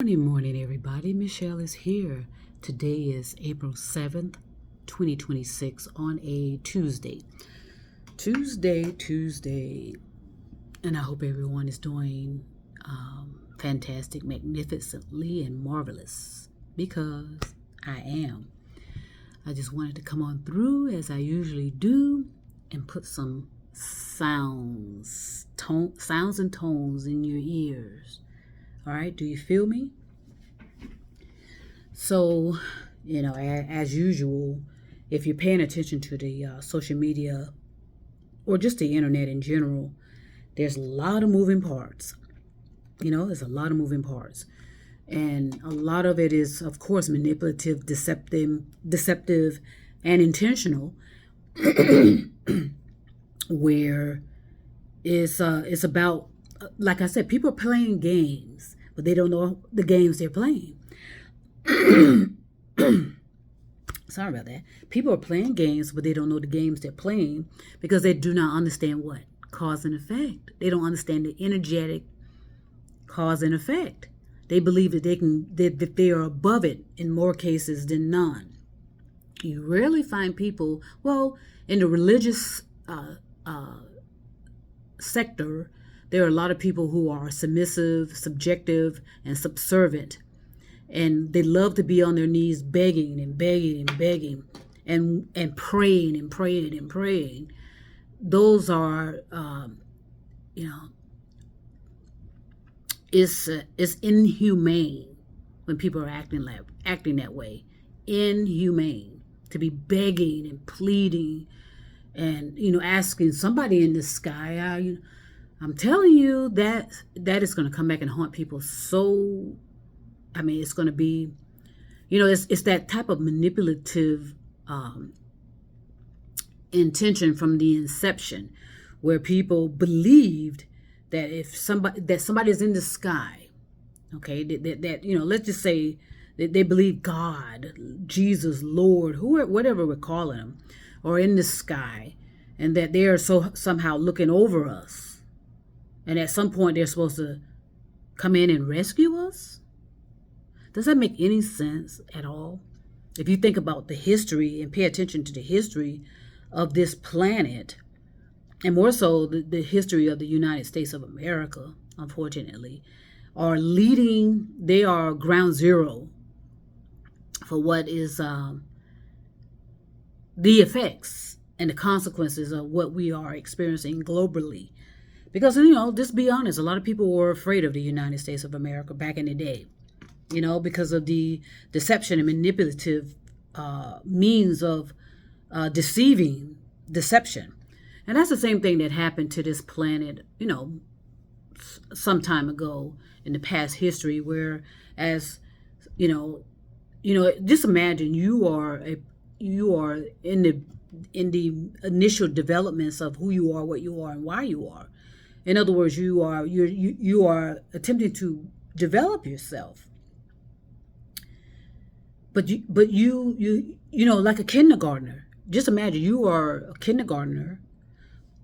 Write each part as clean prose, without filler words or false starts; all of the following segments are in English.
Morning, everybody. Michelle is here. Today is April 7th, 2026, on a Tuesday. Tuesday. And I hope everyone is doing fantastic, magnificently, and marvelous, because I am. I just wanted to come on through as I usually do and put some sounds and tones in your ears. All right, do you feel me? So, as usual, if you're paying attention to the social media or just the internet in general, there's a lot of moving parts. There's a lot of moving parts. And a lot of it is, of course, manipulative, deceptive, and intentional, where it's about, like I said, people are playing games, but they don't know the games they're playing. Sorry about that. People are playing games, but they don't know the games they're playing because they do not understand what? Cause and effect. They don't understand the energetic cause and effect. They believe that that they are above it in more cases than none. You rarely find people, in the religious sector, there are a lot of people who are submissive, subjective, and subservient. And they love to be on their knees begging and praying. Those are, it's inhumane when people are acting that way. Inhumane to be begging and pleading and asking somebody in the sky. I'm telling you that is going to come back and haunt people. It's going to be, it's that type of manipulative intention from the inception, where people believed that if somebody's in the sky, okay, that let's just say that they believe God, Jesus, Lord, whatever we're calling them, or in the sky, and that they are somehow looking over us, and at some point they're supposed to come in and rescue us. Does that make any sense at all? If you think about the history and pay attention to the history of this planet, and more so the history of the United States of America, unfortunately, they are ground zero for what is the effects and the consequences of what we are experiencing globally. Because, just be honest, a lot of people were afraid of the United States of America back in the day. Because of the deception and manipulative means of deception. And that's the same thing that happened to this planet, some time ago in the past history, where just imagine you are in the initial developments of who you are, what you are, and why you are. In other words, you are attempting to develop yourself. But you like a kindergartner. Just imagine you are a kindergartner,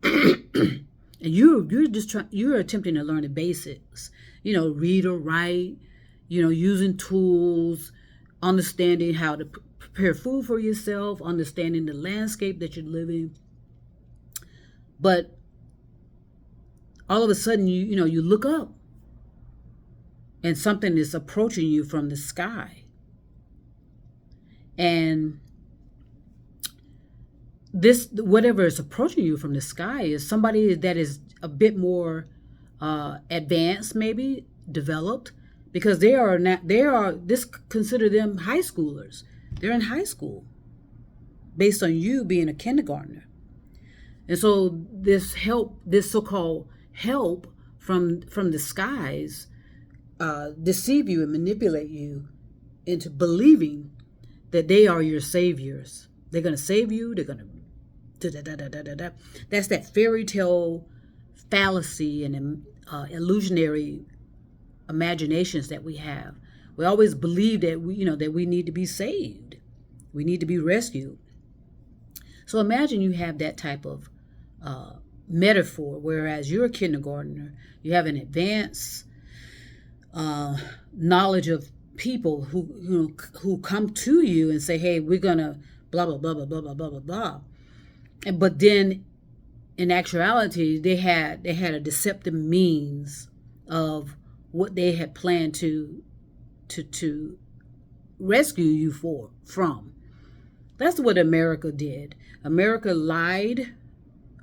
and you're attempting to learn the basics. Read or write. Using tools, understanding how to prepare food for yourself, understanding the landscape that you're living. But all of a sudden, you look up, and something is approaching you from the sky. And this, whatever is approaching you from the sky, is somebody that is a bit more advanced, maybe developed, because consider them high schoolers. They're in high school based on you being a kindergartner. And so this so-called help from the skies deceive you and manipulate you into believing that they are your saviors. They're going to save you. They're going to That's that fairy tale fallacy and illusionary imaginations that we have. We always believe that we need to be saved. We need to be rescued. So imagine you have that type of metaphor, whereas you're a kindergartner, you have an advanced knowledge of people who come to you and say, hey, we're gonna blah blah blah blah blah blah blah blah blah. But then in actuality they had a deceptive means of what they had planned to rescue you from. That's what America did. America lied.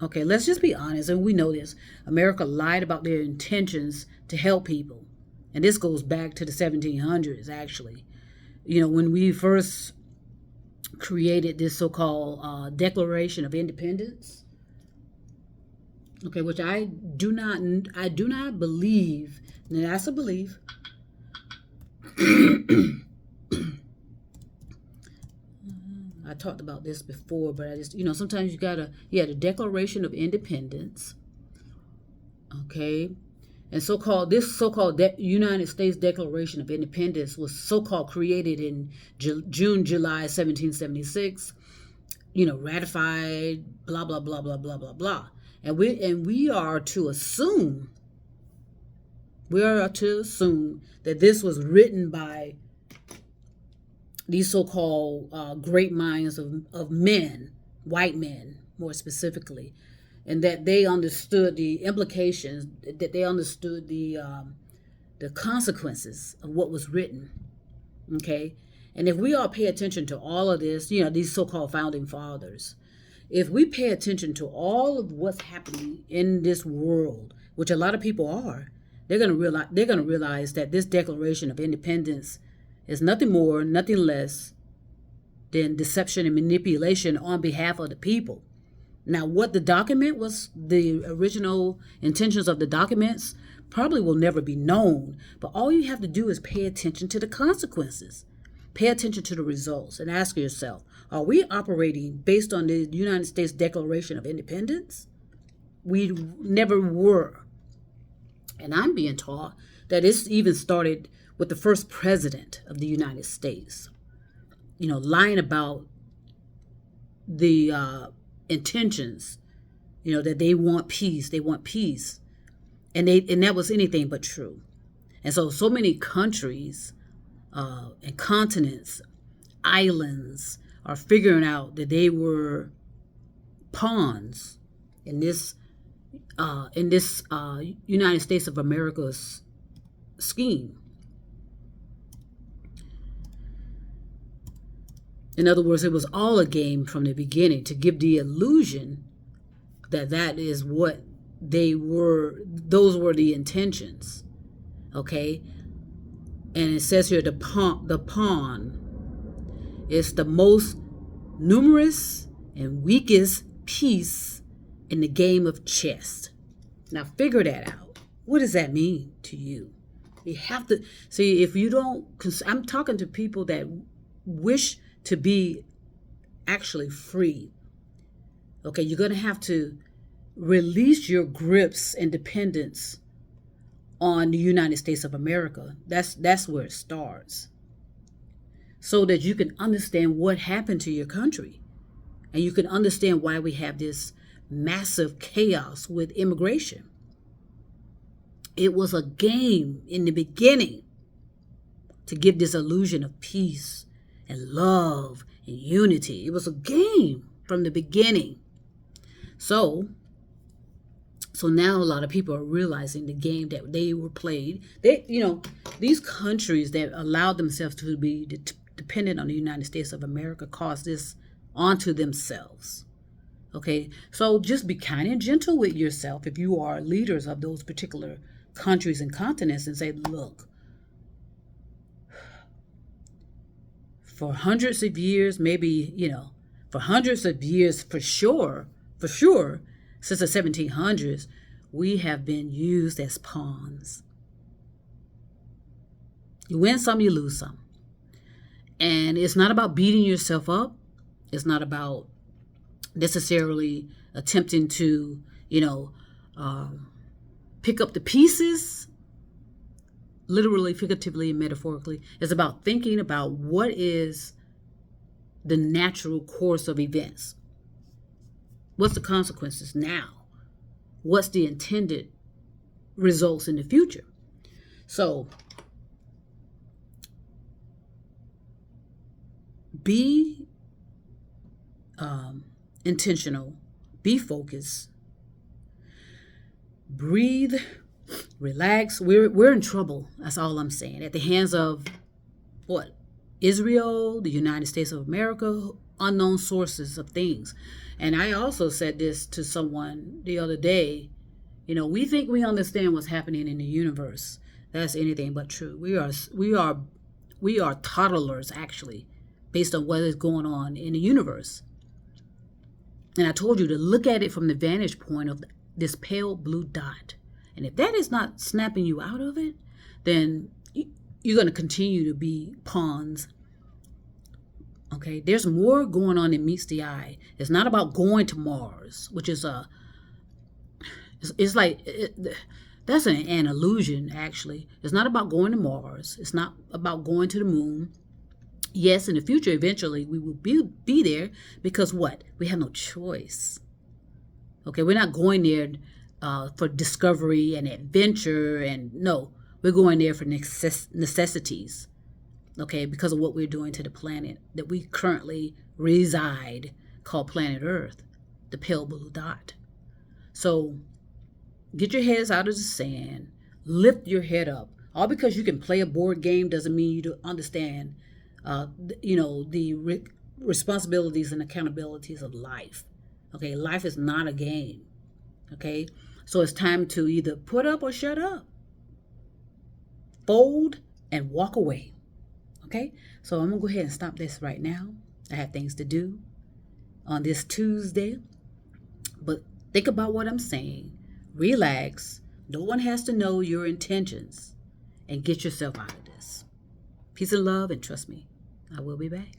Okay, let's just be honest, and we know this. America lied about their intentions to help people. And this goes back to the 1700s, actually. When we first created this so-called Declaration of Independence, okay, which I do not believe, and that's a belief. I talked about this before, but I just, sometimes the Declaration of Independence, okay, and this so-called United States Declaration of Independence was so-called created in June, July 1776, ratified, blah, blah, blah, blah, blah, blah, blah. And we are to assume that this was written by these so-called great minds of men, white men more specifically, and that they understood the implications, that they understood the consequences of what was written, okay? And if we all pay attention to all of this, these so-called founding fathers, if we pay attention to all of what's happening in this world, which a lot of people are, they're going to realize that this Declaration of Independence is nothing more, nothing less than deception and manipulation on behalf of the people. Now, what the document was, the original intentions of the documents, probably will never be known. But all you have to do is pay attention to the consequences. Pay attention to the results and ask yourself, are we operating based on the United States Declaration of Independence? We never were. And I'm being taught that it's even started with the first president of the United States, lying about the intentions, that they want peace. And that was anything but true. And so many countries and continents, islands, are figuring out that they were pawns in this United States of America's scheme. In other words, it was all a game from the beginning to give the illusion that is what they were. Those were the intentions, okay? And it says here the pawn is the most numerous and weakest piece in the game of chess. Now figure that out. What does that mean to you? You have to see, if you don't, I'm talking to people that wish to be actually free. Okay, you're going to have to release your grips and dependence on the United States of America. That's where it starts. So that you can understand what happened to your country. And you can understand why we have this massive chaos with immigration. It was a game in the beginning to give this illusion of peace and love and unity. It was a game from the beginning. So now a lot of people are realizing the game that they were played. These countries that allowed themselves to be dependent on the United States of America caused this onto themselves. Okay, so just be kind and gentle with yourself if you are leaders of those particular countries and continents, and say, look, for hundreds of years, maybe, for hundreds of years, for sure, since the 1700s, we have been used as pawns. You win some, you lose some. And it's not about beating yourself up. It's not about necessarily attempting to, pick up the pieces, literally, figuratively, and metaphorically. It's about thinking about what is the natural course of events. What's the consequences now? What's the intended results in the future? So be intentional, be focused, breathe, relax. We're in trouble. That's all I'm saying. At the hands of what? Israel, the United States of America, unknown sources of things. And I also said this to someone the other day. We think we understand what's happening in the universe. That's anything but true. We are toddlers, actually, based on what is going on in the universe. And I told you to look at it from the vantage point of this pale blue dot. And if that is not snapping you out of it, then you're going to continue to be pawns. Okay, there's more going on than meets the eye. It's not about going to Mars, which is that's an illusion, actually. It's not about going to Mars. It's not about going to the moon. Yes, in the future, eventually, we will be there because what? We have no choice. Okay, we're not going there for discovery and adventure, and no, we're going there for necessities. Okay, because of what we're doing to the planet that we currently reside, called planet Earth, the pale blue dot. So get your heads out of the sand, lift your head up. All because you can play a board game doesn't mean you don't understand the responsibilities and accountabilities of life. Okay, life is not a game. Okay, so it's time to either put up or shut up. Fold and walk away. Okay, so I'm gonna go ahead and stop this right now. I have things to do on this Tuesday, but think about what I'm saying. Relax. No one has to know your intentions, and get yourself out of this. Peace and love, and trust me, I will be back.